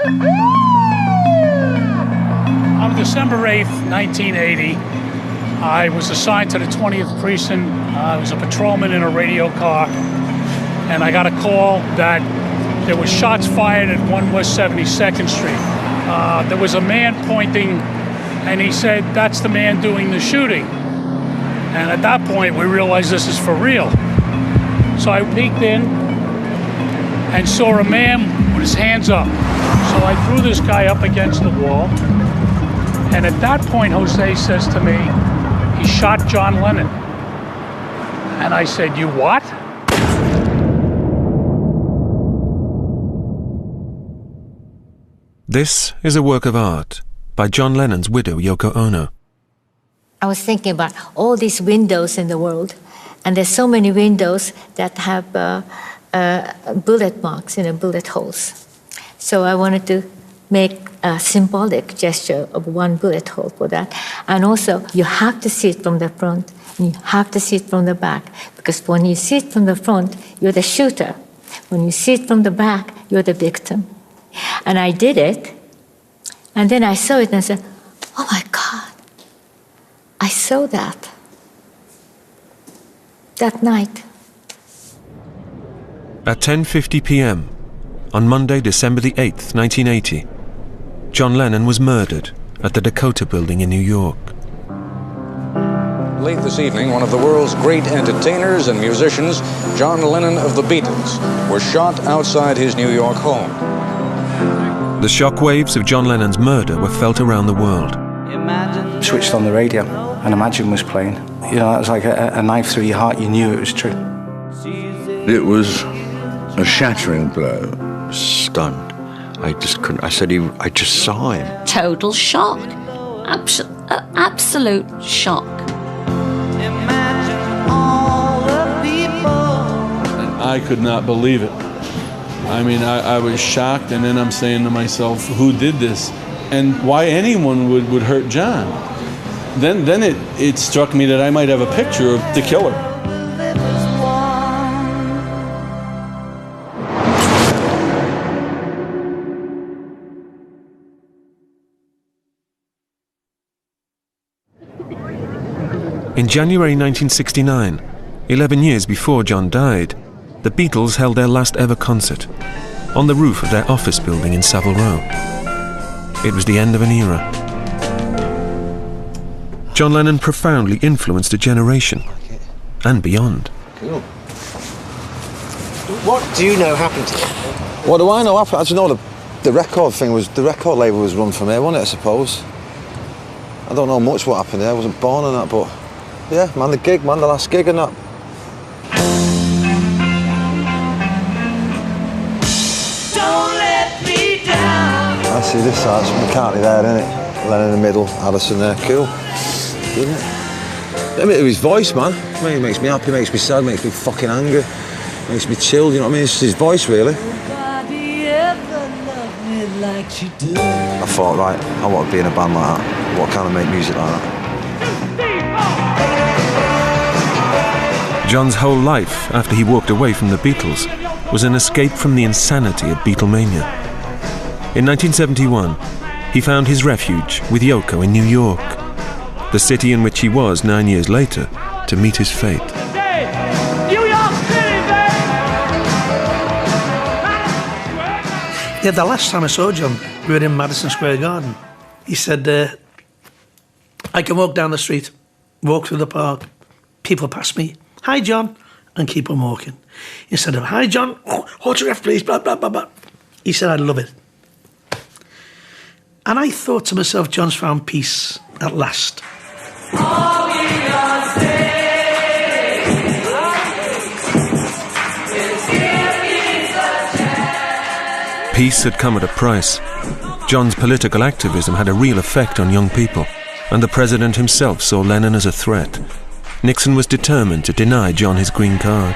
On December 8th, 1980, I was assigned to the 20th precinct. I was a patrolman in a radio car, and I got a call that there was shots fired at 1 West 72nd Street. There was a man pointing, and he said, "That's the man doing the shooting." And at that point, we realized this is for real. So I peeked in and saw a man with his hands up. So I threw this guy up against the wall. And at that point, Jose says to me, "He shot John Lennon." And I said, "You what?" This is a work of art by John Lennon's widow, Yoko Ono. I was thinking about all these windows in the world, and there's so many windows that have bullet marks, bullet holes. So I wanted to make a symbolic gesture of one bullet hole for that. And also, you have to see it from the front, and you have to see it from the back, because when you see it from the front, you're the shooter. When you see it from the back, you're the victim. And I did it, and then I saw it and I said, "Oh my God, I saw that night." At 10:50 p.m. on Monday, December the 8th, 1980, John Lennon was murdered at the Dakota Building in New York. Late this evening, one of the world's great entertainers and musicians, John Lennon of the Beatles, was shot outside his New York home. The shockwaves of John Lennon's murder were felt around the world. Switched on the radio and Imagine was playing. It was like a knife through your heart. You knew it was true. It was a shattering blow. Stunned. I just couldn't. I just saw him. Total shock. Absolute shock. I could not believe it. I mean, I was shocked, and then I'm saying to myself, who did this? And why anyone would hurt John? Then it struck me that I might have a picture of the killer. In January 1969, 11 years before John died, the Beatles held their last ever concert on the roof of their office building in Savile Row. It was the end of an era. John Lennon profoundly influenced a generation and beyond. Cool. What do you know happened to him? What do I know happened? I just know the record thing was, the record label was run from here, wasn't it, I suppose? I don't know much what happened there, I wasn't born in that, but yeah, man, the last gig and that. I see this side, it's McCartney there, isn't it? Lennon in the middle, Addison there, cool. Isn't it? I mean, his voice, man. I mean, it makes me happy, makes me sad, makes me fucking angry, makes me chill, you know what I mean? It's his voice, really. I thought, right, I want to be in a band like that. What kind of make music like that? John's whole life after he walked away from the Beatles was an escape from the insanity of Beatlemania. In 1971, he found his refuge with Yoko in New York, the city in which he was 9 years later to meet his fate. Yeah, the last time I saw John, we were in Madison Square Garden. He said, I can walk down the street, walk through the park, people pass me, "Hi, John," and keep on walking. Instead of, "Hi, John, autograph, please, blah, blah, blah, blah." He said, "I love it." And I thought to myself, John's found peace at last. Peace had come at a price. John's political activism had a real effect on young people, and the president himself saw Lennon as a threat. Nixon was determined to deny John his green card.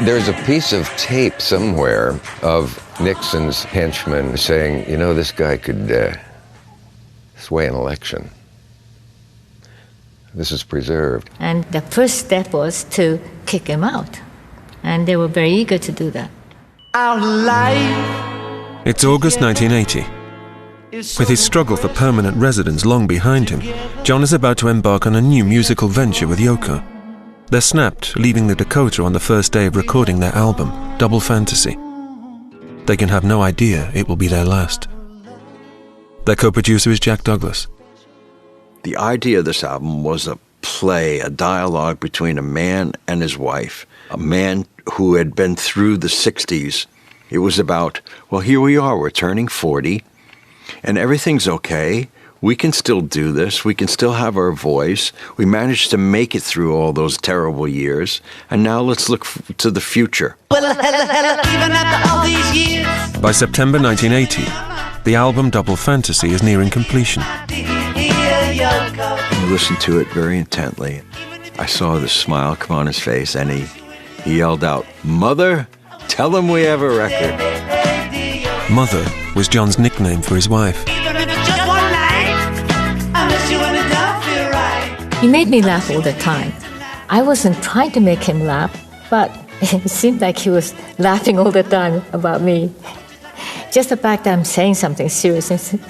There's a piece of tape somewhere of Nixon's henchmen saying, you know, this guy could sway an election. This is preserved. And the first step was to kick him out. And they were very eager to do that. Our life It's August 1980. With his struggle for permanent residence long behind him, John is about to embark on a new musical venture with Yoko. They're snapped, leaving the Dakota on the first day of recording their album, Double Fantasy. They can have no idea it will be their last. Their co-producer is Jack Douglas. The idea of this album was a play, a dialogue between a man and his wife, a man who had been through the 60s. It was about, well, here we are, we're turning 40, and everything's okay. We can still do this. We can still have our voice. We managed to make it through all those terrible years, and now let's look to the future. Well, even after all these years. By September 1980, the album Double Fantasy is nearing completion. I listened to it very intently. I saw the smile come on his face, and he yelled out, "Mother, tell him we have a record." Mother was John's nickname for his wife. He made me laugh all the time. I wasn't trying to make him laugh, but it seemed like he was laughing all the time about me. Just the fact that I'm saying something serious, and said,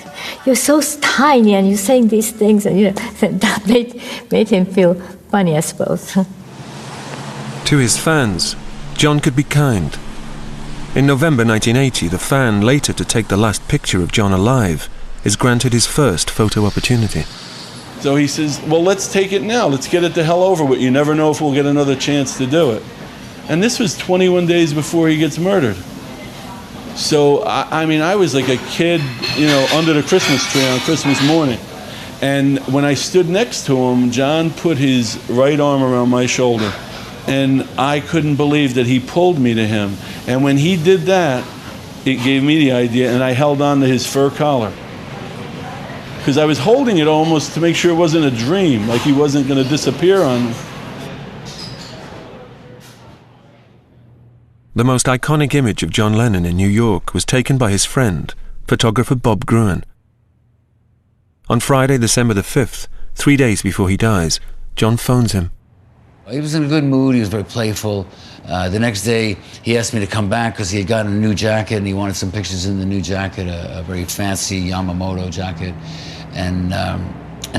"You're so tiny and you're saying these things," and that made him feel funny, I suppose. To his fans, John could be kind. In November 1980, the fan later to take the last picture of John alive is granted his first photo opportunity. So he says, well, let's take it now. Let's get it the hell over with. You never know if we'll get another chance to do it. And this was 21 days before he gets murdered. So, I mean, I was like a kid, under the Christmas tree on Christmas morning. And when I stood next to him, John put his right arm around my shoulder. And I couldn't believe that he pulled me to him. And when he did that, it gave me the idea, and I held on to his fur collar. Because I was holding it almost to make sure it wasn't a dream, like he wasn't going to disappear on me. The most iconic image of John Lennon in New York was taken by his friend, photographer Bob Gruen. On Friday, December the 5th, 3 days before he dies, John phones him. He was in a good mood, he was very playful. The next day, he asked me to come back because he had gotten a new jacket and he wanted some pictures in the new jacket, a very fancy Yamamoto jacket. And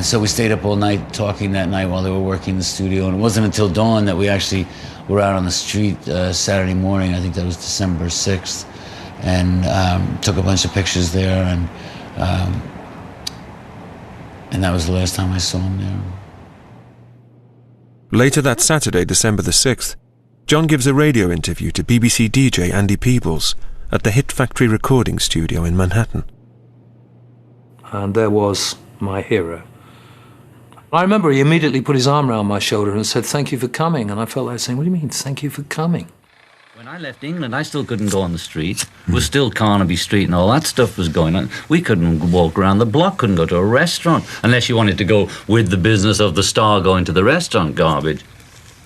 so we stayed up all night talking that night while they were working in the studio. And it wasn't until dawn that we actually were out on the street Saturday morning. I think that was December 6th. And took a bunch of pictures there. And that was the last time I saw him there. Later that Saturday, December the 6th, John gives a radio interview to BBC DJ Andy Peebles at the Hit Factory recording studio in Manhattan. And there was my hero. I remember he immediately put his arm around my shoulder and said, "Thank you for coming." And I felt like saying, "What do you mean, thank you for coming?" When I left England, I still couldn't go on the street. It was still Carnaby Street and all that stuff was going on. We couldn't walk around the block, couldn't go to a restaurant, unless you wanted to go with the business of the star going to the restaurant garbage.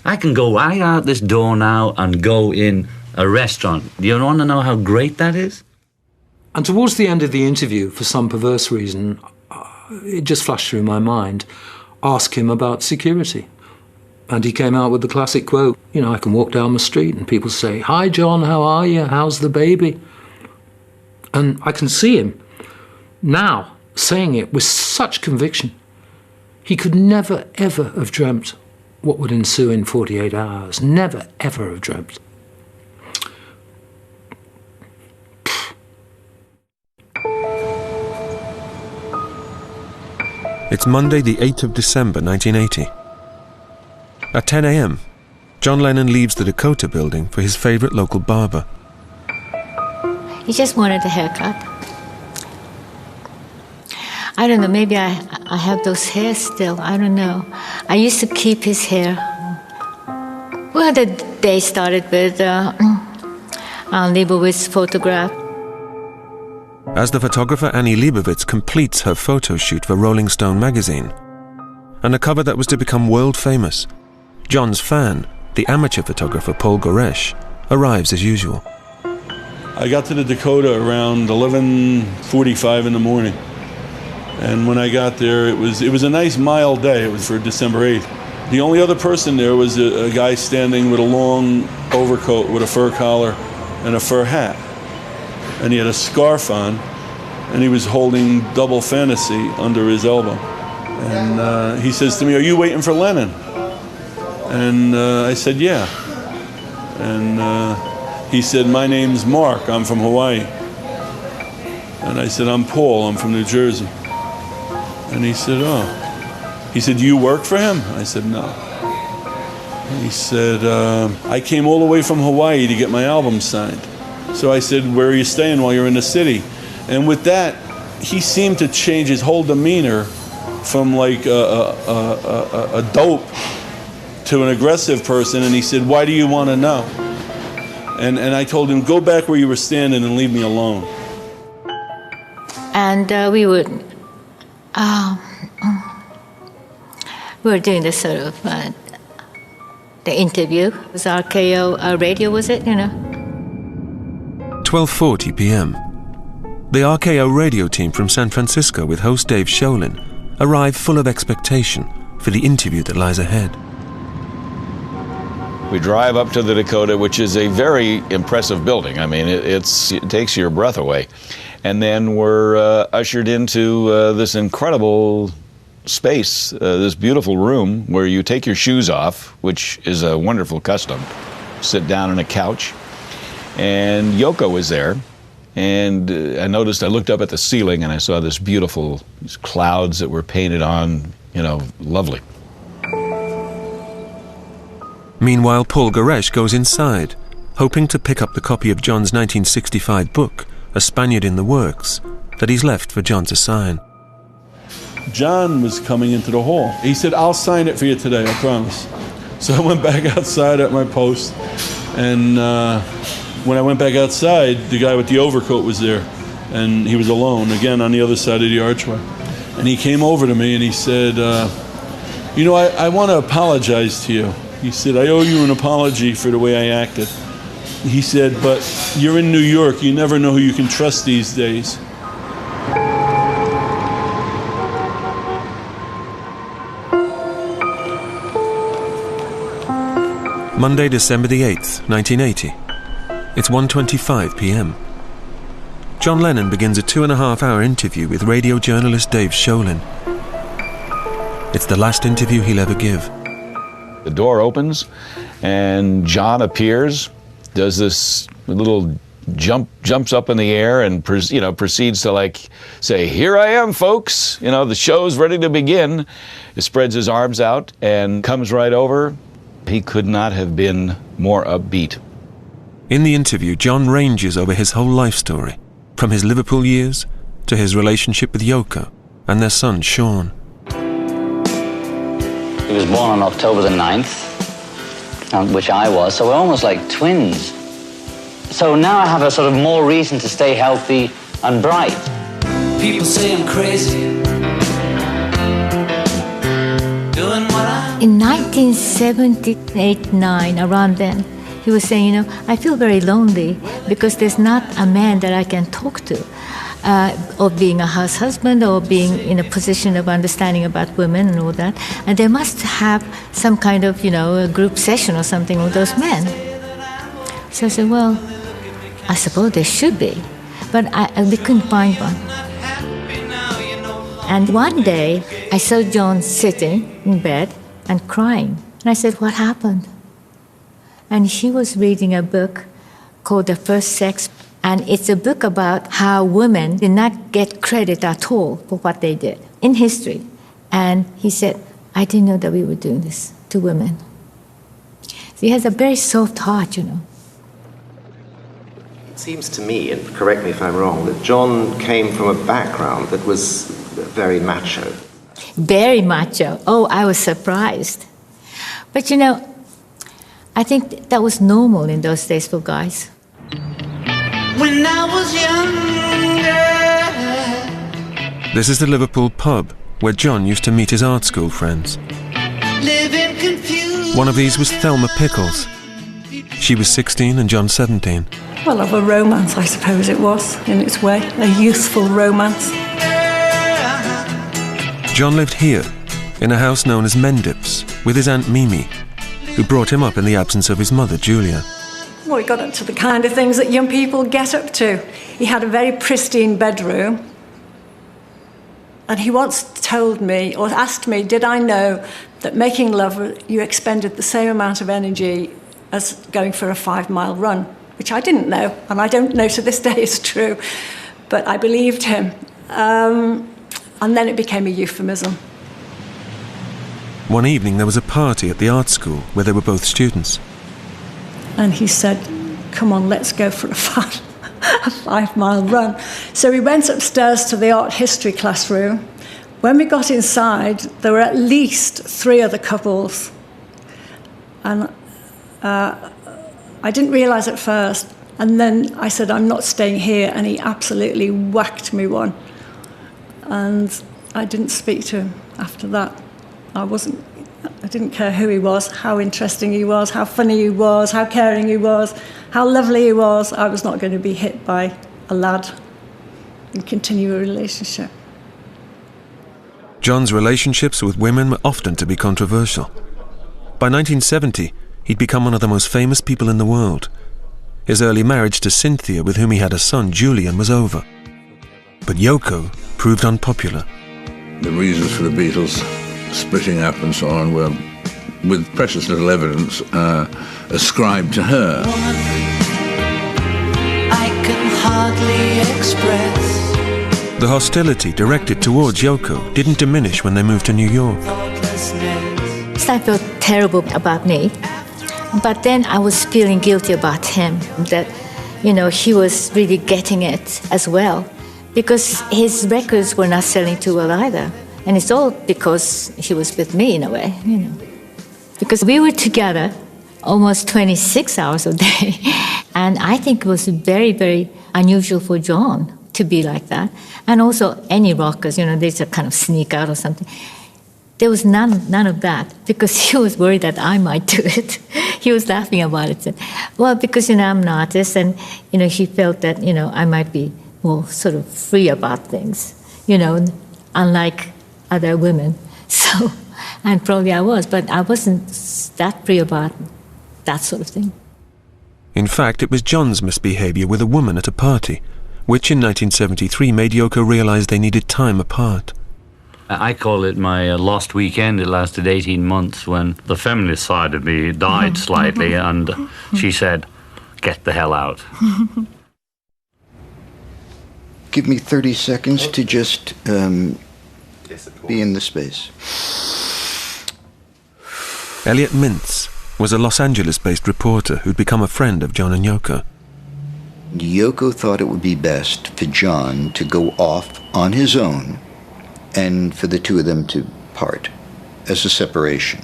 I can go right out this door now and go in a restaurant. Do you want to know how great that is? And towards the end of the interview, for some perverse reason, it just flashed through my mind, ask him about security. And he came out with the classic quote, I can walk down the street and people say, "Hi, John, how are you? How's the baby?" And I can see him now saying it with such conviction. He could never, ever have dreamt what would ensue in 48 hours. Never, ever have dreamt. It's Monday, the 8th of December, 1980. At 10 a.m., John Lennon leaves the Dakota building for his favorite local barber. He just wanted a haircut. I don't know, maybe I have those hairs still, I don't know. I used to keep his hair. Well, the day started with Leibovitz's photograph. As the photographer Annie Leibovitz completes her photo shoot for Rolling Stone magazine, and a cover that was to become world famous, John's fan, the amateur photographer Paul Goresh, arrives as usual. I got to the Dakota around 11:45 in the morning. And when I got there, it was a nice mild day. It was for December 8th. The only other person there was a guy standing with a long overcoat with a fur collar and a fur hat. and he had a scarf on, and he was holding Double Fantasy under his elbow. And he says to me, "Are you waiting for Lennon?" And I said, "Yeah." And he said, "My name's Mark, I'm from Hawaii." And I said, "I'm Paul, I'm from New Jersey." And he said, "Oh." He said, "Do you work for him?" I said, "No." He said, "I came all the way from Hawaii to get my album signed." So I said, "Where are you staying while you're in the city?" And with that, he seemed to change his whole demeanor from like a dope to an aggressive person. And he said, "Why do you want to know?" And I told him, "Go back where you were standing and leave me alone." And we were doing this sort of the interview. It was RKO radio, was it? 12:40 p.m. The RKO radio team from San Francisco with host Dave Sholin arrive full of expectation for the interview that lies ahead. We drive up to the Dakota, which is a very impressive building. I mean, it takes your breath away. And then we're ushered into this incredible space, this beautiful room where you take your shoes off, which is a wonderful custom. Sit down on a couch. And Yoko was there. And I looked up at the ceiling and I saw these clouds that were painted on, lovely. Meanwhile, Paul Goresh goes inside, hoping to pick up the copy of John's 1965 book, A Spaniard in the Works, that he's left for John to sign. John was coming into the hall. He said, "I'll sign it for you today, I promise." So I went back outside at my post, and when I went back outside, the guy with the overcoat was there, and he was alone, again, on the other side of the archway. And he came over to me and he said, I want to apologize to you. He said, "I owe you an apology for the way I acted." He said, "But you're in New York. You never know who you can trust these days." Monday, December the 8th, 1980. It's 1:25 p.m. John Lennon begins a 2.5-hour interview with radio journalist Dave Sholin. It's the last interview he'll ever give. The door opens, and John appears, does this little jumps up in the air, and proceeds to say, "Here I am, folks. The show's ready to begin." He spreads his arms out and comes right over. He could not have been more upbeat. In the interview, John ranges over his whole life story, from his Liverpool years to his relationship with Yoko and their son, Sean. He was born on October the 9th, which I was, so we're almost like twins. So now I have a sort of more reason to stay healthy and bright. People say I'm crazy. Doing what I... In 1978-9, around then, he was saying, "I feel very lonely because there's not a man that I can talk to, or being a house husband or being in a position of understanding about women and all that. And they must have some kind of, a group session or something with those men." So I said, "Well, I suppose there should be, but we couldn't find one." And one day, I saw John sitting in bed and crying. And I said, "What happened?" And he was reading a book called The First Sex. And it's a book about how women did not get credit at all for what they did in history. And he said, "I didn't know that we were doing this to women." So he has a very soft heart, It seems to me, and correct me if I'm wrong, that John came from a background that was very macho. Very macho. Oh, I was surprised. But I think that was normal in those days for guys. When I was younger. This is the Liverpool pub where John used to meet his art school friends. Living confused. One of these was Thelma Pickles. She was 16 and John 17. Well, of a romance, I suppose it was, in its way, a youthful romance. John lived here, in a house known as Mendips, with his Aunt Mimi, who brought him up in the absence of his mother, Julia. Well, he got up to the kind of things that young people get up to. He had a very pristine bedroom. And he once told me, or asked me, did I know that making love, you expended the same amount of energy as going for a 5-mile run, which I didn't know, and I don't know to this day is true, but I believed him. And then it became a euphemism. One evening there was a party at the art school where they were both students. And he said, come on, let's go for a 5-mile run. So we went upstairs to the art history classroom. When we got inside, there were at least 3 other couples. And I didn't realise at first. And then I said, I'm not staying here. And he absolutely whacked me one. And I didn't speak to him after that. I didn't care who he was, how interesting he was, how funny he was, how caring he was, how lovely he was. I was not going to be hit by a lad and continue a relationship. John's relationships with women were often to be controversial. By 1970, he'd become one of the most famous people in the world. His early marriage to Cynthia, with whom he had a son, Julian, was over. But Yoko proved unpopular. The reasons for the Beatles splitting up and so on were, with precious little evidence, ascribed to her. I can hardly express. The hostility directed towards Yoko didn't diminish when they moved to New York. I felt terrible about me, but then I was feeling guilty about him, that, he was really getting it as well, because his records were not selling too well either. And it's all because he was with me in a way, Because we were together almost 26 hours a day. And I think it was very, very unusual for John to be like that. And also any rockers, they just kind of sneak out or something. There was none of that, because he was worried that I might do it. He was laughing about it. Well, because, I'm an artist, and, he felt that, I might be more sort of free about things, unlike other women. So, and probably I was, but I wasn't that free about that sort of thing. In fact, it was John's misbehaviour with a woman at a party, which in 1973 made Yoko realise they needed time apart. I call it my lost weekend. It lasted 18 months when the feminist side of me died slightly, and she said, get the hell out. Give me 30 seconds to just be in the space. Elliot Mintz was a Los Angeles-based reporter who'd become a friend of John and Yoko. Yoko thought it would be best for John to go off on his own and for the two of them to part as a separation.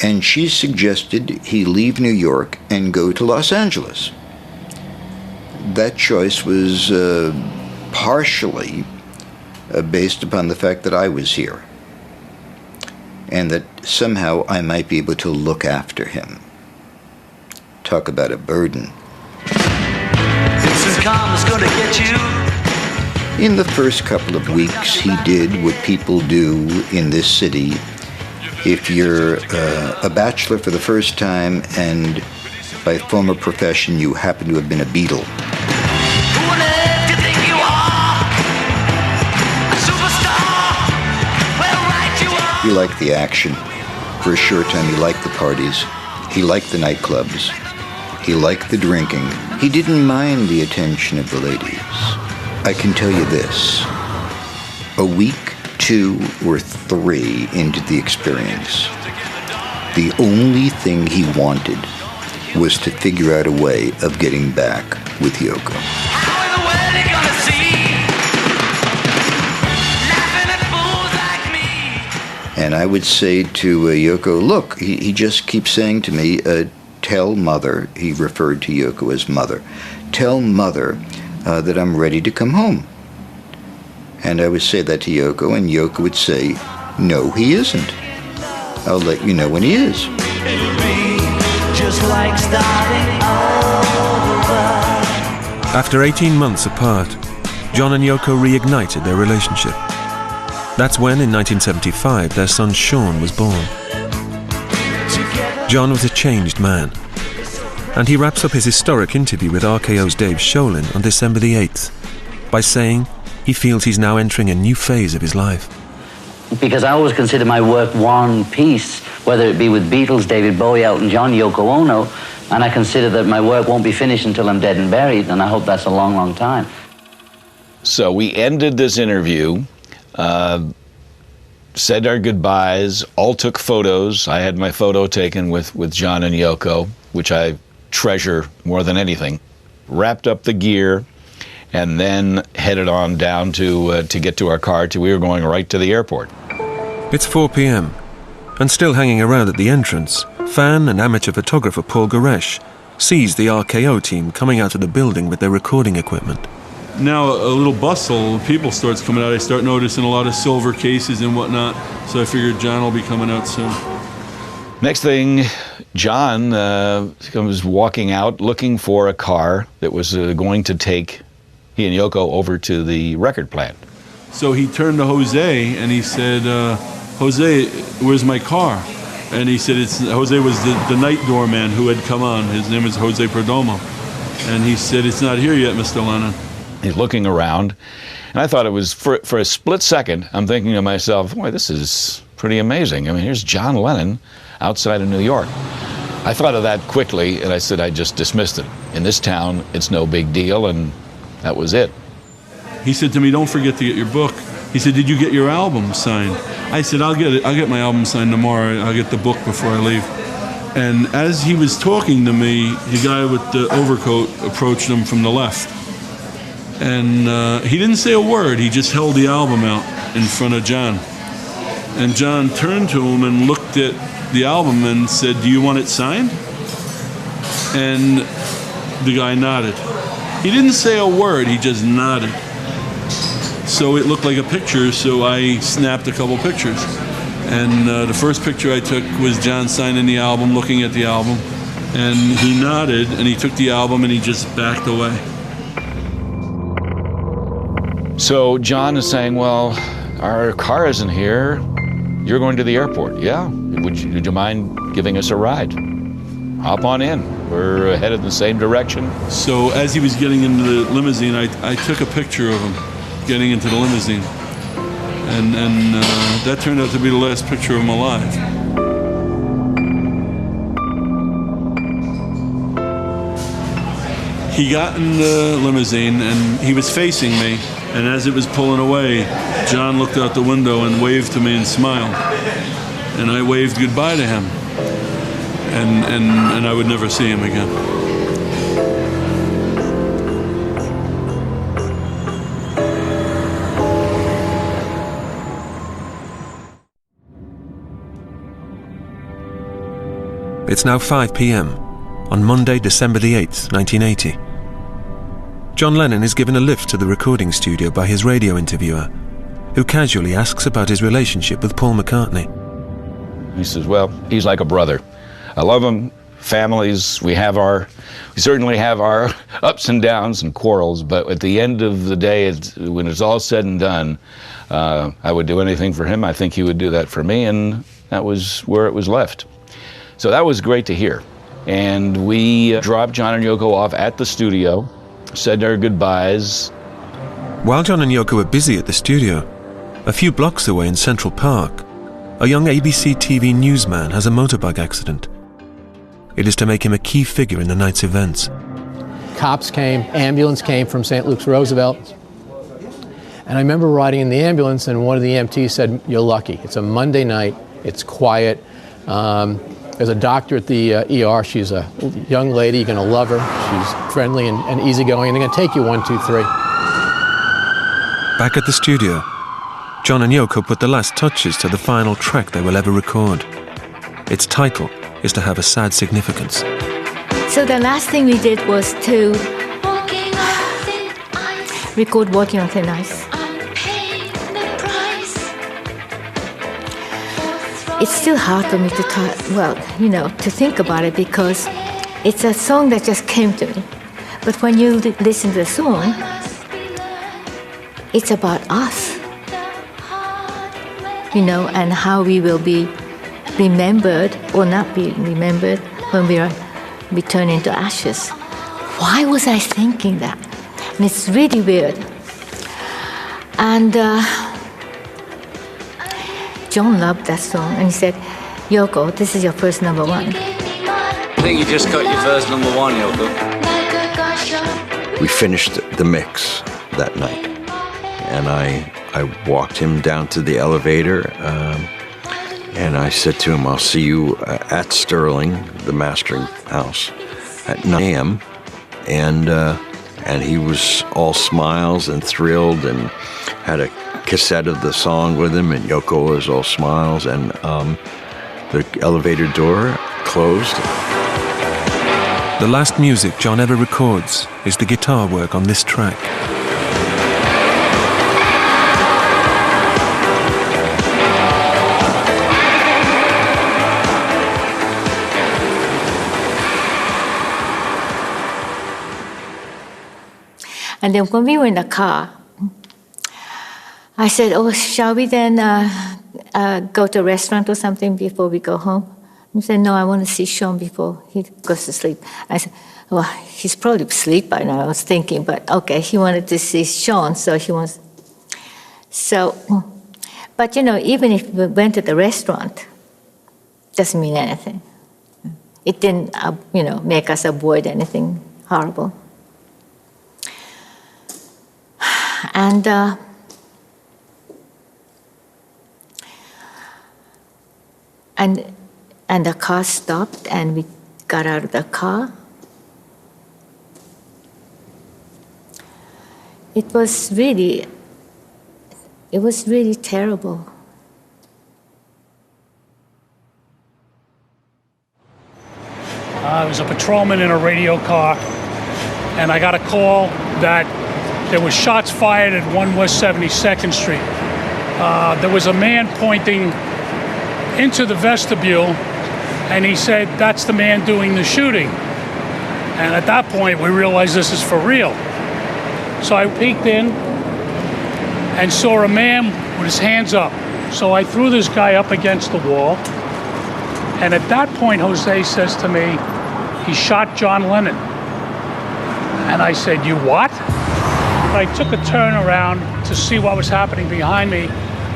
And she suggested he leave New York and go to Los Angeles. That choice was partially based upon the fact that I was here, and that somehow I might be able to look after him. Talk about a burden. This karma's gonna get you. In the first couple of weeks, he did what people do in this city. If you're a bachelor for the first time and by former profession you happen to have been a Beatle, he liked the action. For a short time, he liked the parties. He liked the nightclubs. He liked the drinking. He didn't mind the attention of the ladies. I can tell you this. A week, 2 or 3 into the experience, the only thing he wanted was to figure out a way of getting back with Yoko. And I would say to Yoko, look, he just keeps saying to me, tell Mother, he referred to Yoko as Mother, tell Mother that I'm ready to come home. And I would say that to Yoko, and Yoko would say, no, he isn't. I'll let you know when he is. It'll be just like starting over. After 18 months apart, John and Yoko reignited their relationship. That's when, in 1975, their son Sean was born. John was a changed man. And he wraps up his historic interview with RKO's Dave Sholin on December the 8th by saying he feels he's now entering a new phase of his life. Because I always consider my work one piece, whether it be with Beatles, David Bowie, Elton John, Yoko Ono, and I consider that my work won't be finished until I'm dead and buried, and I hope that's a long, long time. So we ended this interview, said our goodbyes, all took photos. I had my photo taken with John and Yoko, which I treasure more than anything. Wrapped up the gear, and then headed on down to get to our car. We were going right to the airport. It's 4 p.m, and still hanging around at the entrance, fan and amateur photographer Paul Goresh sees the RKO team coming out of the building with their recording equipment. Now a little bustle, people starts coming out. I start noticing a lot of silver cases and whatnot, so I figured John will be coming out soon. Next thing, John comes walking out looking for a car that was going to take he and Yoko over to the record plant. So he turned to Jose and he said, Jose, where's my car? And he said, Jose was the night doorman who had come on. His name is Jose Perdomo. And he said, it's not here yet, Mr. Lennon. He's looking around, and I thought it was, for a split second, I'm thinking to myself, boy, this is pretty amazing. I mean, here's John Lennon outside of New York. I thought of that quickly, and I said I just dismissed it. In this town, it's no big deal, and that was it. He said to me, don't forget to get your book. He said, did you get your album signed? I said, I'll get it. I'll get my album signed tomorrow. I'll get the book before I leave. And as he was talking to me, the guy with the overcoat approached him from the left. And he didn't say a word. He just held the album out in front of John. And John turned to him and looked at the album and said, do you want it signed? And the guy nodded. He didn't say a word, he just nodded. So it looked like a picture, so I snapped a couple pictures. And the first picture I took was John signing the album, looking at the album. And he nodded, and he took the album, and he just backed away. So John is saying, well, our car isn't here. You're going to the airport. Yeah, would you mind giving us a ride? Hop on in. We're headed in the same direction. So as he was getting into the limousine, I took a picture of him getting into the limousine. And that turned out to be the last picture of him alive. He got in the limousine and he was facing me. And as it was pulling away, John looked out the window and waved to me and smiled. And I waved goodbye to him. And I would never see him again. It's now 5 p.m. on Monday, December the 8th, 1980. John Lennon is given a lift to the recording studio by his radio interviewer, who casually asks about his relationship with Paul McCartney. He says, well, he's like a brother. I love him. Families, we certainly have our ups and downs and quarrels, but at the end of the day, when it's all said and done, I would do anything for him. I think he would do that for me, and that was where it was left. So that was great to hear. And we dropped John and Yoko off at the studio, said our goodbyes. While John and Yoko were busy at the studio, a few blocks away in Central Park, a young ABC TV newsman has a motorbike accident. It is to make him a key figure in the night's events. Cops came, ambulance came from St. Luke's Roosevelt. And I remember riding in the ambulance and one of the EMTs said, you're lucky. It's a Monday night, it's quiet. There's a doctor at the ER. She's a young lady, you're gonna love her. She's friendly and easygoing, and they're gonna take you 1, 2, 3. Back at the studio, John and Yoko put the last touches to the final track they will ever record. Its title is to have a sad significance. So the last thing we did was to record Walking on Thin Ice. It's still hard for me to talk, to think about it because it's a song that just came to me. But when you listen to the song, it's about us, and how we will be remembered or not be remembered when we are be turned into ashes. Why was I thinking that? And it's really weird. And John loved that song, and he said, Yoko, this is your first number one. I think you just got your first number one, Yoko. We finished the mix that night, and I walked him down to the elevator, and I said to him, I'll see you at Sterling, the mastering house, at 9 a.m., and he was all smiles and thrilled, and had a cassette of the song with him, and Yoko was all smiles, and the elevator door closed. The last music John ever records is the guitar work on this track. And then when we were in the car, I said, oh, shall we then go to a restaurant or something before we go home? He said, no, I want to see Sean before he goes to sleep. I said, well, he's probably asleep by now, I was thinking, but okay, he wanted to see Sean, so he wants. So, but you know, even if we went to the restaurant, doesn't mean anything. It didn't, you know, make us avoid anything horrible. And the car stopped, and we got out of the car. It was really terrible. I was a patrolman in a radio car, and I got a call that there was shots fired at 1 West 72nd Street. There was a man pointing into the vestibule, and he said, that's the man doing the shooting. And at that point, we realized this is for real. So I peeked in and saw a man with his hands up. So I threw this guy up against the wall. And at that point, Jose says to me, he shot John Lennon. And I said, you what? I took a turn around to see what was happening behind me,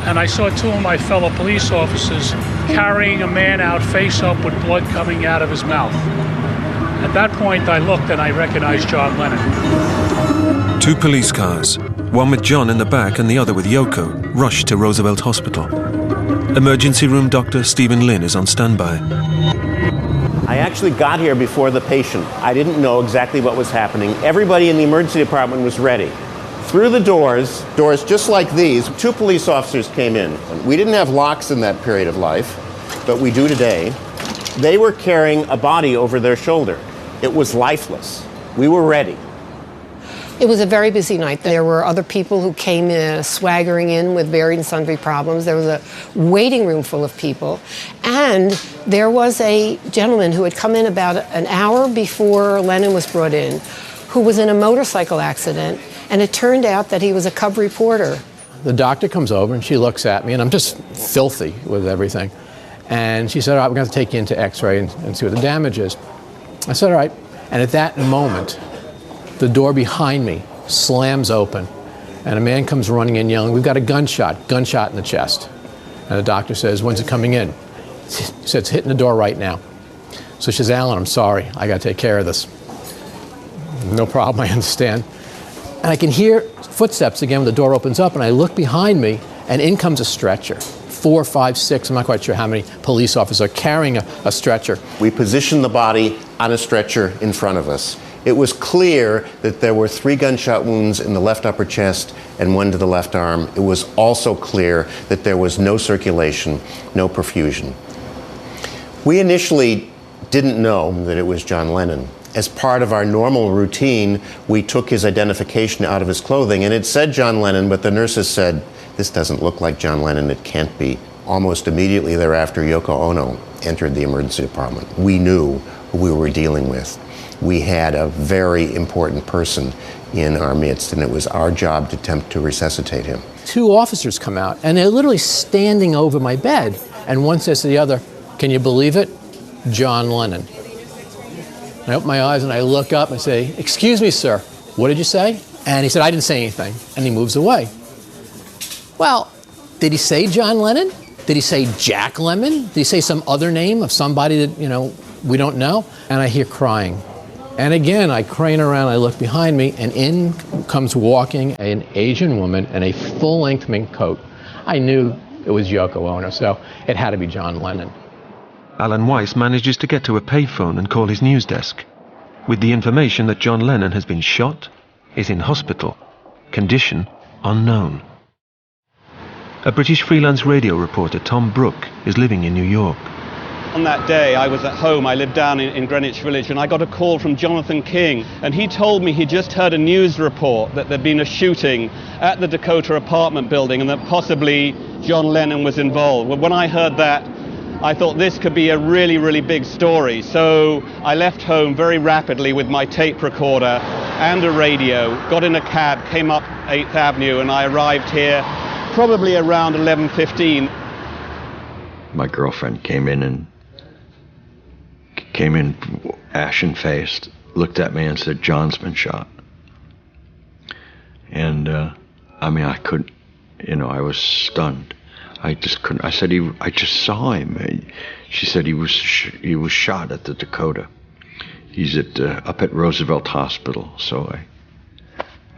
and I saw two of my fellow police officers carrying a man out face up with blood coming out of his mouth. At that point, I looked and I recognized John Lennon. 2 police cars, one with John in the back and the other with Yoko, rushed to Roosevelt Hospital. Emergency room doctor Stephen Lynn is on standby. I actually got here before the patient. I didn't know exactly what was happening. Everybody in the emergency department was ready. Through the doors just like these, 2 police officers came in. We didn't have locks in that period of life, but we do today. They were carrying a body over their shoulder. It was lifeless. We were ready. It was a very busy night. There were other people who came in, swaggering in with varied and sundry problems. There was a waiting room full of people. And there was a gentleman who had come in about an hour before Lennon was brought in, who was in a motorcycle accident. And it turned out that he was a cub reporter. The doctor comes over and she looks at me, and I'm just filthy with everything. And she said, all right, we're going to take you into x-ray and see what the damage is. I said, all right. And at that moment, the door behind me slams open, and a man comes running in yelling, we've got a gunshot in the chest. And the doctor says, when's it coming in? He said, it's hitting the door right now. So she says, Alan, I'm sorry, I got to take care of this. No problem, I understand. And I can hear footsteps again when the door opens up, and I look behind me, and in comes a stretcher. 4, 5, 6, I'm not quite sure how many police officers are carrying a stretcher. We positioned the body on a stretcher in front of us. It was clear that there were 3 gunshot wounds in the left upper chest and 1 to the left arm. It was also clear that there was no circulation, no perfusion. We initially didn't know that it was John Lennon. As part of our normal routine, we took his identification out of his clothing, and it said John Lennon, but the nurses said, this doesn't look like John Lennon, it can't be. Almost immediately thereafter, Yoko Ono entered the emergency department. We knew who we were dealing with. We had a very important person in our midst, and it was our job to attempt to resuscitate him. 2 officers come out, and they're literally standing over my bed, and one says to the other, can you believe it? John Lennon. I open my eyes and I look up and say, "Excuse me, sir, what did you say?" And he said, "I didn't say anything." And he moves away. Well, did he say John Lennon? Did he say Jack Lemmon? Did he say some other name of somebody that, we don't know? And I hear crying. And again, I crane around, I look behind me, and in comes walking an Asian woman in a full-length mink coat. I knew it was Yoko Ono, so it had to be John Lennon. Alan Weiss manages to get to a payphone and call his news desk, with the information that John Lennon has been shot, is in hospital, condition unknown. A British freelance radio reporter, Tom Brooke, is living in New York. On that day, I was at home. I lived down in Greenwich Village, and I got a call from Jonathan King, and he told me he'd just heard a news report that there'd been a shooting at the Dakota apartment building and that possibly John Lennon was involved. Well, when I heard that, I thought this could be a really, really big story. So I left home very rapidly with my tape recorder and a radio, got in a cab, came up 8th Avenue, and I arrived here probably around 11:15. My girlfriend came in ashen-faced, looked at me and said, "John's been shot." And I couldn't, I was stunned. I just couldn't. I said, I just saw him. She said he was shot at the Dakota. He's up at Roosevelt Hospital. So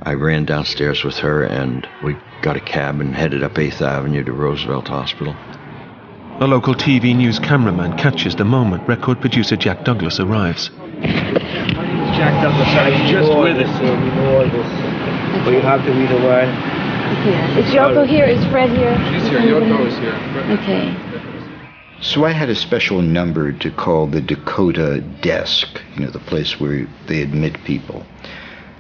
I ran downstairs with her, and we got a cab and headed up 8th Avenue to Roosevelt Hospital. A local TV news cameraman catches the moment record producer Jack Douglas arrives. My name is Jack Douglas. I was just with it. So we know all this. But you have to read a word. Yeah. Is Yoko here? Is Fred here? She's here. Yoko is here. Okay. So I had a special number to call the Dakota desk, the place where they admit people,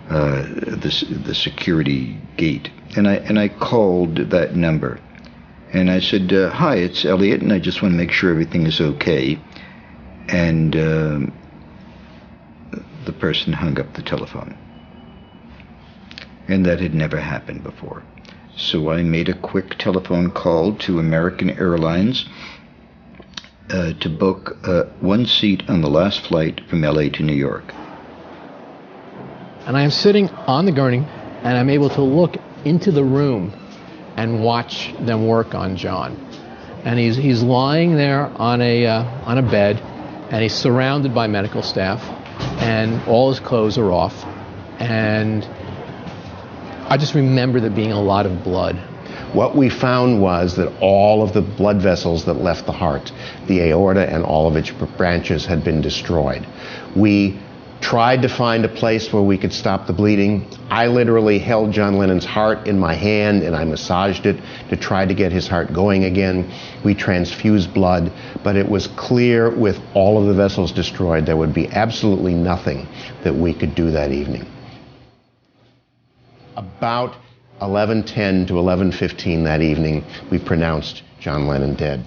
the security gate. And I called that number. And I said, "Hi, it's Elliot, and I just want to make sure everything is okay." And the person hung up the telephone. And that had never happened before. So I made a quick telephone call to American Airlines to book one seat on the last flight from LA to New York. And I am sitting on the gurney, and I'm able to look into the room and watch them work on John. And he's lying there on a bed, and he's surrounded by medical staff, and all his clothes are off. And I just remember there being a lot of blood. What we found was that all of the blood vessels that left the heart, the aorta and all of its branches, had been destroyed. We tried to find a place where we could stop the bleeding. I literally held John Lennon's heart in my hand and I massaged it to try to get his heart going again. We transfused blood, but it was clear with all of the vessels destroyed, there would be absolutely nothing that we could do that evening. About 11:10 to 11:15 that evening, we pronounced John Lennon dead.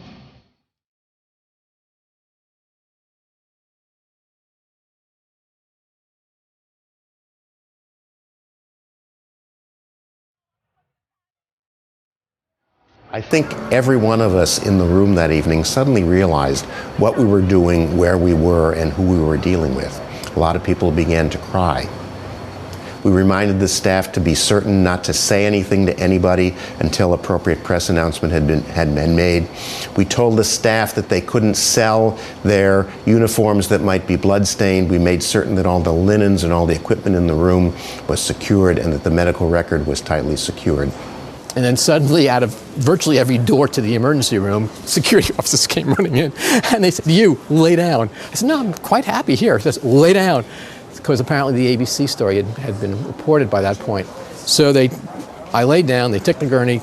I think every one of us in the room that evening suddenly realized what we were doing, where we were, and who we were dealing with. A lot of people began to cry. We reminded the staff to be certain not to say anything to anybody until appropriate press announcement had been made. We told the staff that they couldn't sell their uniforms that might be bloodstained. We made certain that all the linens and all the equipment in the room was secured and that the medical record was tightly secured. And then suddenly, out of virtually every door to the emergency room, security officers came running in. And they said, "You, lay down." I said, "No, I'm quite happy here." He says, "Lay down." Because apparently the ABC story had been reported by that point. So I laid down, they took the gurney,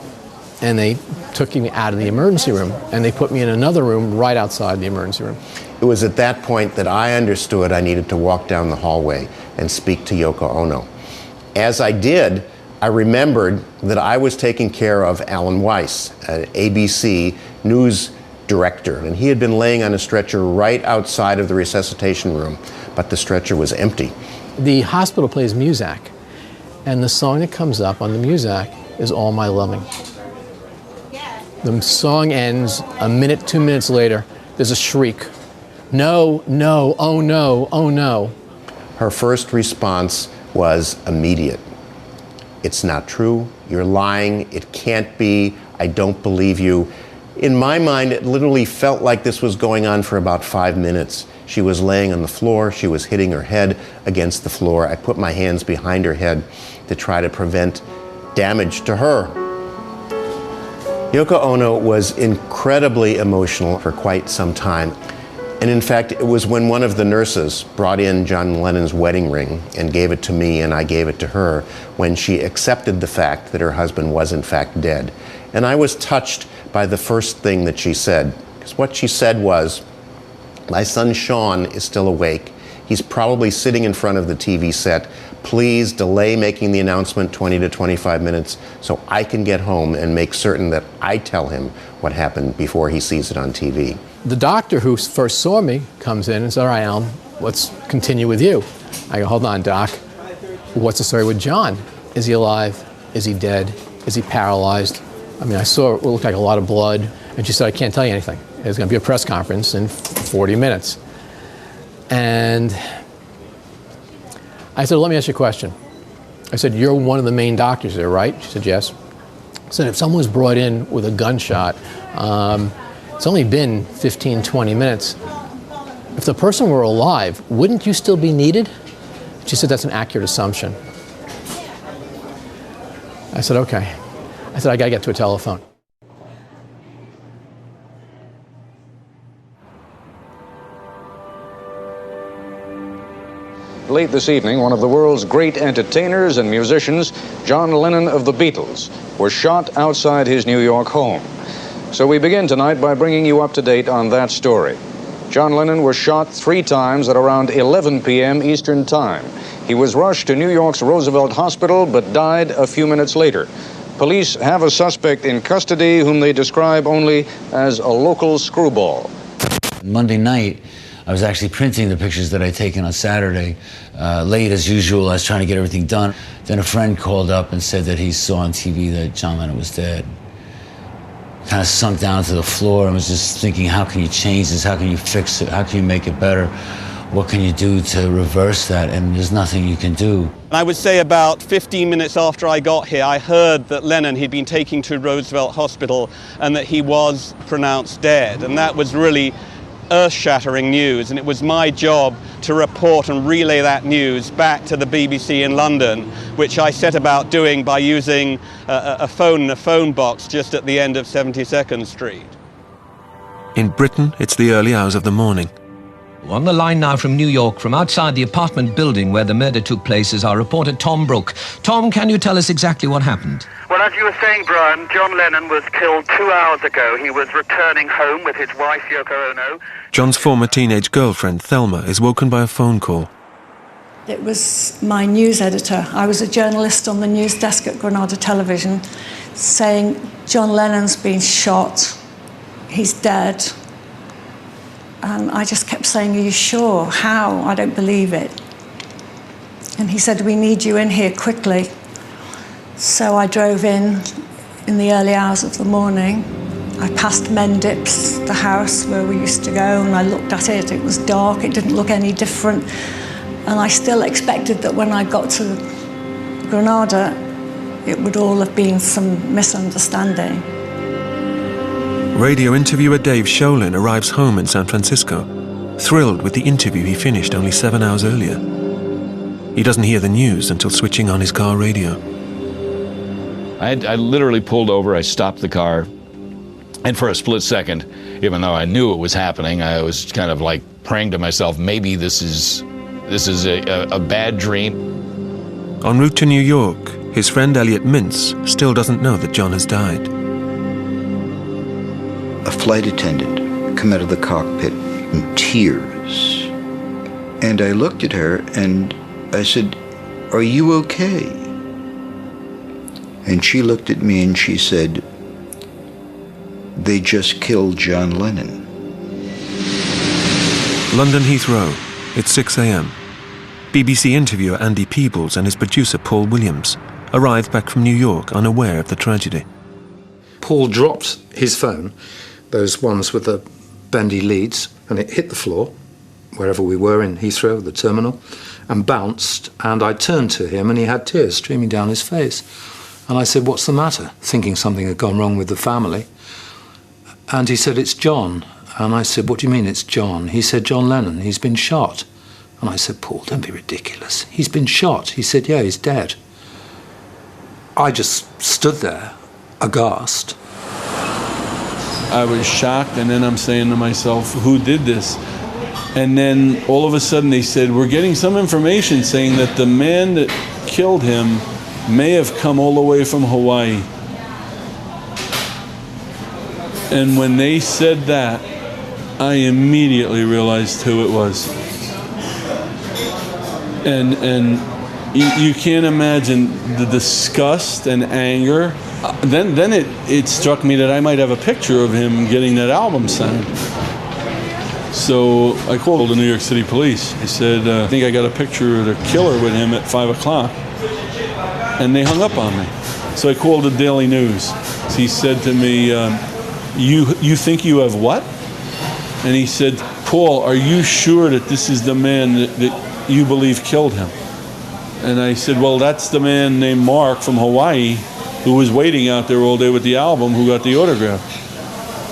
and they took me out of the emergency room. And they put me in another room right outside the emergency room. It was at that point that I understood I needed to walk down the hallway and speak to Yoko Ono. As I did, I remembered that I was taking care of Alan Weiss, an ABC news director, and he had been laying on a stretcher right outside of the resuscitation room, but the stretcher was empty. The hospital plays Muzak, and the song that comes up on the Muzak is All My Loving. The song ends a minute, 2 minutes later, there's a shriek. No, no, oh no, oh no. Her first response was immediate. It's not true. You're lying. It can't be. I don't believe you. In my mind, it literally felt like this was going on for about 5 minutes. She was laying on the floor. She was hitting her head against the floor. I put my hands behind her head to try to prevent damage to her. Yoko Ono was incredibly emotional for quite some time. And in fact, it was when one of the nurses brought in John Lennon's wedding ring and gave it to me and I gave it to her when she accepted the fact that her husband was in fact dead. And I was touched by the first thing that she said. Because what she said was, my son Sean is still awake. He's probably sitting in front of the TV set. Please delay making the announcement 20 to 25 minutes so I can get home and make certain that I tell him what happened before he sees it on TV. The doctor who first saw me comes in and says, all right, Alan, let's continue with you. I go, hold on, Doc. What's the story with John? Is he alive? Is he dead? Is he paralyzed? I mean, I saw it looked like a lot of blood. And she said, I can't tell you anything. There's going to be a press conference in 40 minutes. And I said, let me ask you a question. I said, you're one of the main doctors there, right? She said, yes. I said, if someone was brought in with a gunshot, it's only been 15, 20 minutes. If the person were alive, wouldn't you still be needed? She said, that's an accurate assumption. I said, okay. I said, I got to get to a telephone. Late this evening, one of the world's great entertainers and musicians, John Lennon of the Beatles, was shot outside his New York home. So we begin tonight by bringing you up to date on that story. John Lennon was shot 3 times at around 11 p.m. Eastern Time. He was rushed to New York's Roosevelt Hospital, but died a few minutes later. Police have a suspect in custody whom they describe only as a local screwball. Monday night, I was actually printing the pictures that I'd taken on Saturday. Late as usual, I was trying to get everything done. Then a friend called up and said that he saw on TV that John Lennon was dead. Kind of sunk down to the floor and was just thinking, how can you change this? How can you fix it? How can you make it better? What can you do to reverse that? And there's nothing you can do. I would say about 15 minutes after I got here, I heard that Lennon had been taken to Roosevelt Hospital and that he was pronounced dead. And that was really earth-shattering news, and it was my job to report and relay that news back to the BBC in London, which I set about doing by using a phone in a phone box just at the end of 72nd Street. In Britain, it's the early hours of the morning. On the line now from New York, from outside the apartment building where the murder took place, is our reporter Tom Brooke. Tom, can you tell us exactly what happened? Well, as you were saying, Brian, John Lennon was killed 2 hours ago. He was returning home with his wife, Yoko Ono. John's former teenage girlfriend, Thelma, is woken by a phone call. It was my news editor. I was a journalist on the news desk at Granada Television, saying, John Lennon's been shot. He's dead. And I just kept saying, are you sure? How? I don't believe it. And he said, we need you in here quickly. So I drove in the early hours of the morning. I passed Mendip's, the house where we used to go, and I looked at it. It was dark. It didn't look any different. And I still expected that when I got to Granada, it would all have been some misunderstanding. Radio interviewer Dave Sholin arrives home in San Francisco, thrilled with the interview he finished only 7 hours earlier. He doesn't hear the news until switching on his car radio. I literally pulled over, I stopped the car, and for a split second, even though I knew it was happening, I was kind of like praying to myself, maybe this is a bad dream. En route to New York, his friend Elliot Mintz still doesn't know that John has died. A flight attendant come out of the cockpit in tears. And I looked at her and I said, are you okay? And she looked at me and she said, they just killed John Lennon. London Heathrow. It's 6 a.m. BBC interviewer Andy Peebles and his producer Paul Williams arrive back from New York unaware of the tragedy. Paul dropped his phone, those ones with the bendy leads, and it hit the floor. wherever we were in Heathrow, the terminal, and bounced, and I turned to him and he had tears streaming down his face. And I said, "What's the matter?" thinking something had gone wrong with the family. And he said, "It's John." And I said, "What do you mean it's John?" He said, "John Lennon, he's been shot." And I said, "Paul, don't be ridiculous. He's been shot." He said, "Yeah, he's dead." I just stood there, aghast. I was shocked, and then I'm saying to myself, who did this? And then all of a sudden they said, we're getting some information saying that the man that killed him may have come all the way from Hawaii. And when they said that, I immediately realized who it was. And you can't imagine the disgust and anger. Then it struck me that I might have a picture of him getting that album signed. So I called the New York City police. I said, I think I got a picture of the killer with him at 5 o'clock. And they hung up on me. So I called the Daily News. He said to me, you think you have what? And he said, "Paul, are you sure that this is the man that you believe killed him?" And I said, "Well, that's the man named Mark from Hawaii who was waiting out there all day with the album, who got the autograph."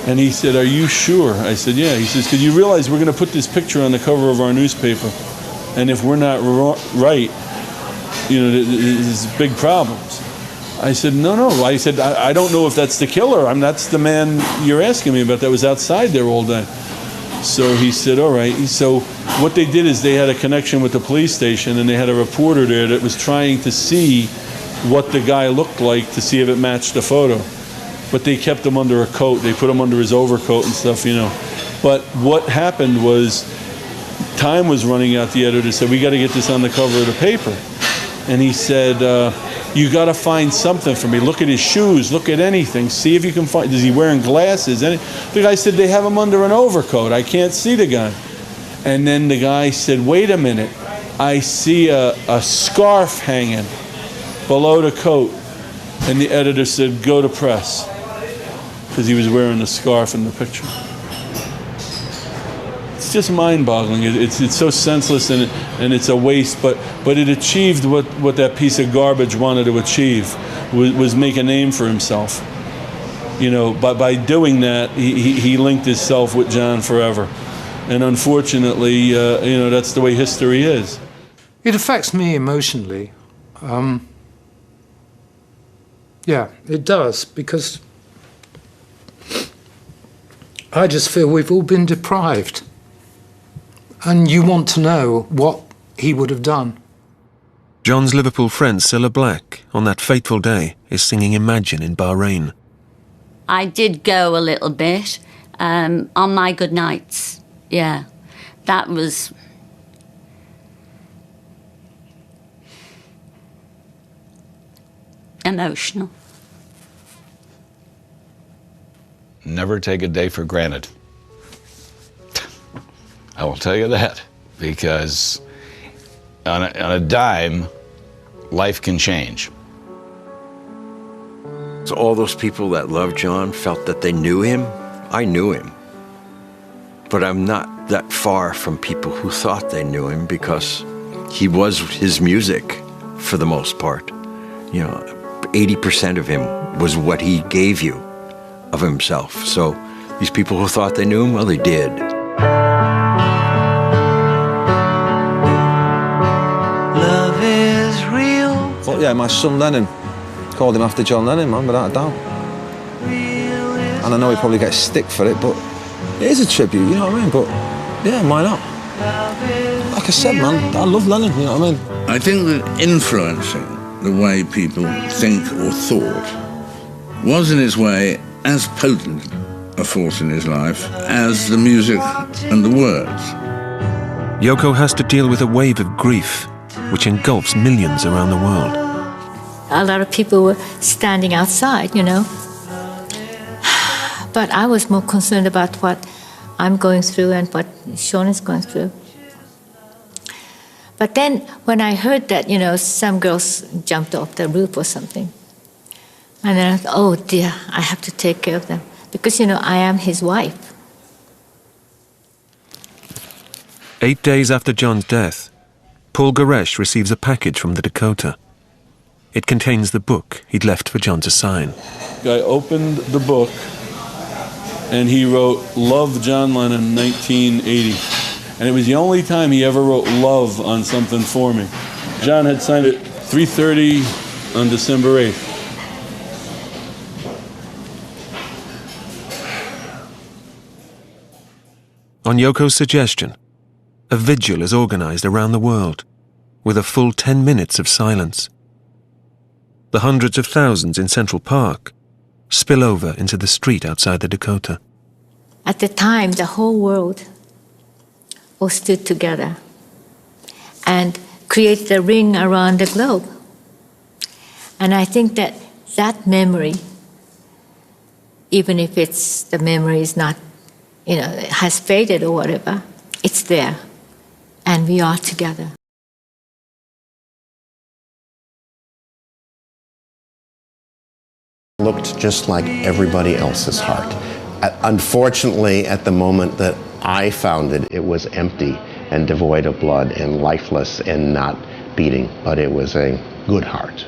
And he said, "Are you sure?" I said, "Yeah." He says, "Because you realize we're going to put this picture on the cover of our newspaper, and if we're not right, there's big problems." I said, No. I said, I don't know if that's the killer. That's the man you're asking me about that was outside there all day." So he said, "All right." So what they did is they had a connection with the police station, and they had a reporter there that was trying to see what the guy looked like to see if it matched the photo. But they kept him under a coat. They put him under his overcoat and stuff, But what happened was time was running out. The editor said, "We got to get this on the cover of the paper." And he said, "You got to find something for me. Look at his shoes. Look at anything. See if you can find. Is he wearing glasses?" The guy said, "They have him under an overcoat. I can't see the guy." And then the guy said, "Wait a minute. I see a scarf hanging below the coat." And the editor said, "Go to press," because he was wearing the scarf in the picture. It's just mind-boggling. It's so senseless and it's a waste, but it achieved what that piece of garbage wanted to achieve, was make a name for himself. By doing that, he linked himself with John forever. And unfortunately, that's the way history is. It affects me emotionally. Yeah, it does, because I just feel we've all been deprived. And you want to know what he would have done. John's Liverpool friend Cilla Black, on that fateful day, is singing Imagine in Bahrain. I did go a little bit on my good nights. Yeah, that was... emotional. Never take a day for granted. I will tell you that, because on a dime, life can change. So all those people that loved John felt that they knew him. I knew him. But I'm not that far from people who thought they knew him, because he was his music for the most part. 80% of him was what he gave you of himself. So these people who thought they knew him, well, they did. Love is real. But yeah, my son Lennon, called him after John Lennon, man, without a doubt. And I know he probably gets stick for it, but it is a tribute, you know what I mean? But yeah, why not? Like I said, man, I love Lennon, you know what I mean? I think that influencing the way people think or thought was in its way as potent a force in his life as the music and the words. Yoko has to deal with a wave of grief which engulfs millions around the world. A lot of people were standing outside, But I was more concerned about what I'm going through and what Sean is going through. But then when I heard that, some girls jumped off the roof or something, and then I thought, oh dear, I have to take care of them. Because, I am his wife. 8 days after John's death, Paul Goresh receives a package from the Dakota. It contains the book he'd left for John to sign. I opened the book, and he wrote, "Love, John Lennon, 1980." And it was the only time he ever wrote love on something for me. John had signed it 3:30 on December 8th. On Yoko's suggestion, a vigil is organized around the world, with a full 10 minutes of silence. The hundreds of thousands in Central Park spill over into the street outside the Dakota. At the time, the whole world all stood together and created a ring around the globe. And I think that that memory, even if the memory is not, has faded or whatever, it's there, and we are together. Looked just like everybody else's heart. Unfortunately, at the moment that I found it, it was empty and devoid of blood and lifeless and not beating, but it was a good heart.